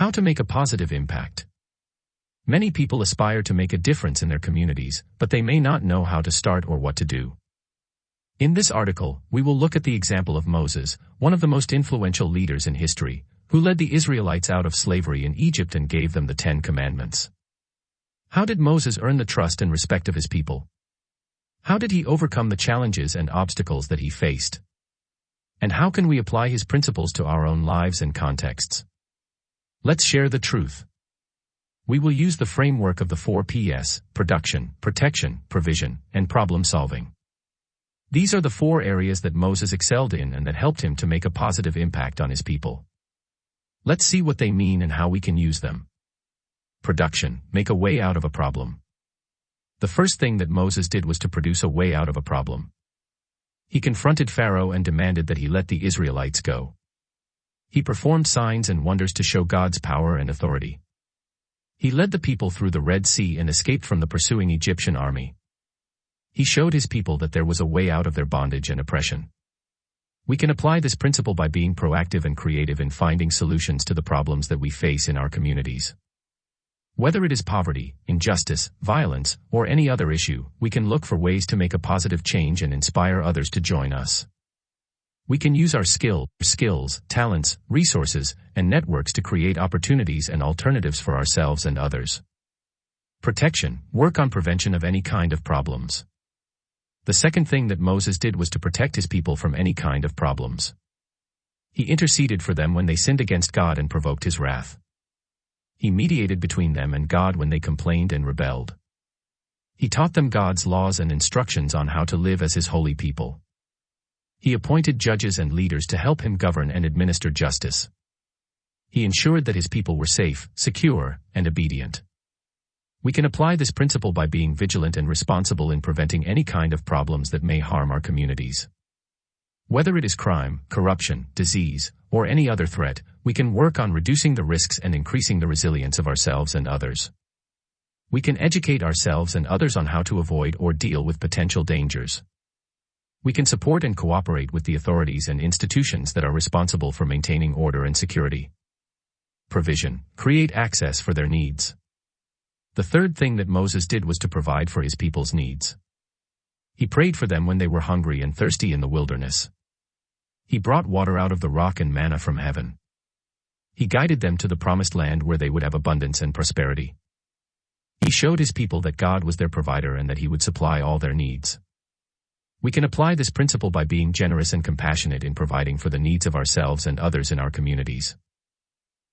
How to make a positive impact. Many people aspire to make a difference in their communities, but they may not know how to start or what to do. In this article, we will look at the example of Moses, one of the most influential leaders in history, who led the Israelites out of slavery in Egypt and gave them the 10 Commandments. How did Moses earn the trust and respect of his people? How did he overcome the challenges and obstacles that he faced? And how can we apply his principles to our own lives and contexts? Let's share the truth. We will use the framework of the 4 Ps: production, protection, provision, and problem solving. These are the 4 areas that Moses excelled in and that helped him to make a positive impact on his people. Let's see what they mean and how we can use them. Production, make a way out of a problem. The first thing that Moses did was to produce a way out of a problem. He confronted Pharaoh and demanded that he let the Israelites go. He performed signs and wonders to show God's power and authority. He led the people through the Red Sea and escaped from the pursuing Egyptian army. He showed his people that there was a way out of their bondage and oppression. We can apply this principle by being proactive and creative in finding solutions to the problems that we face in our communities. Whether it is poverty, injustice, violence, or any other issue, we can look for ways to make a positive change and inspire others to join us. We can use our skills, talents, resources, and networks to create opportunities and alternatives for ourselves and others. Protection, work on prevention of any kind of problems. The second thing that Moses did was to protect his people from any kind of problems. He interceded for them when they sinned against God and provoked his wrath. He mediated between them and God when they complained and rebelled. He taught them God's laws and instructions on how to live as his holy people. He appointed judges and leaders to help him govern and administer justice. He ensured that his people were safe, secure, and obedient. We can apply this principle by being vigilant and responsible in preventing any kind of problems that may harm our communities. Whether it is crime, corruption, disease, or any other threat, we can work on reducing the risks and increasing the resilience of ourselves and others. We can educate ourselves and others on how to avoid or deal with potential dangers. We can support and cooperate with the authorities and institutions that are responsible for maintaining order and security. Provision, create access for their needs. The third thing that Moses did was to provide for his people's needs. He prayed for them when they were hungry and thirsty in the wilderness. He brought water out of the rock and manna from heaven. He guided them to the promised land where they would have abundance and prosperity. He showed his people that God was their provider and that he would supply all their needs. We can apply this principle by being generous and compassionate in providing for the needs of ourselves and others in our communities.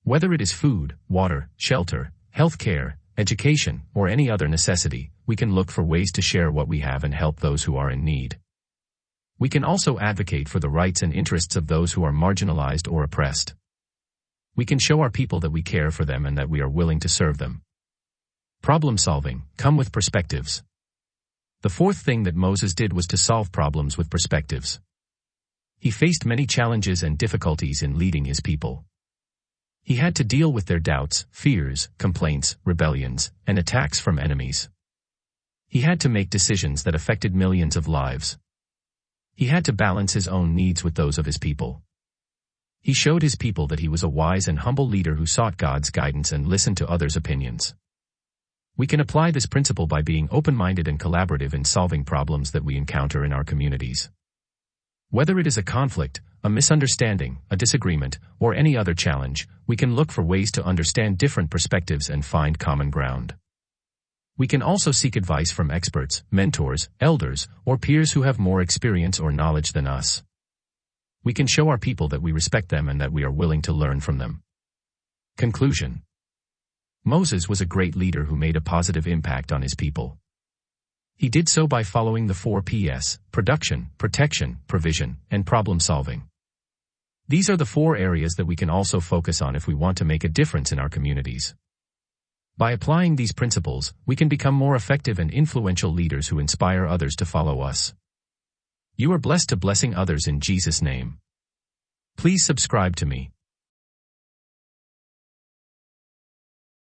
Whether it is food, water, shelter, health care, education, or any other necessity, we can look for ways to share what we have and help those who are in need. We can also advocate for the rights and interests of those who are marginalized or oppressed. We can show our people that we care for them and that we are willing to serve them. Problem solving, come with perspectives. The fourth thing that Moses did was to solve problems with perspectives. He faced many challenges and difficulties in leading his people. He had to deal with their doubts, fears, complaints, rebellions, and attacks from enemies. He had to make decisions that affected millions of lives. He had to balance his own needs with those of his people. He showed his people that he was a wise and humble leader who sought God's guidance and listened to others' opinions. We can apply this principle by being open-minded and collaborative in solving problems that we encounter in our communities. Whether it is a conflict, a misunderstanding, a disagreement, or any other challenge, we can look for ways to understand different perspectives and find common ground. We can also seek advice from experts, mentors, elders, or peers who have more experience or knowledge than us. We can show our people that we respect them and that we are willing to learn from them. Conclusion. Moses was a great leader who made a positive impact on his people. He did so by following the 4 Ps: production, protection, provision, and problem solving. These are the 4 areas that we can also focus on if we want to make a difference in our communities. By applying these principles, we can become more effective and influential leaders who inspire others to follow us. You are blessed to blessing others in Jesus' name. Please subscribe to me.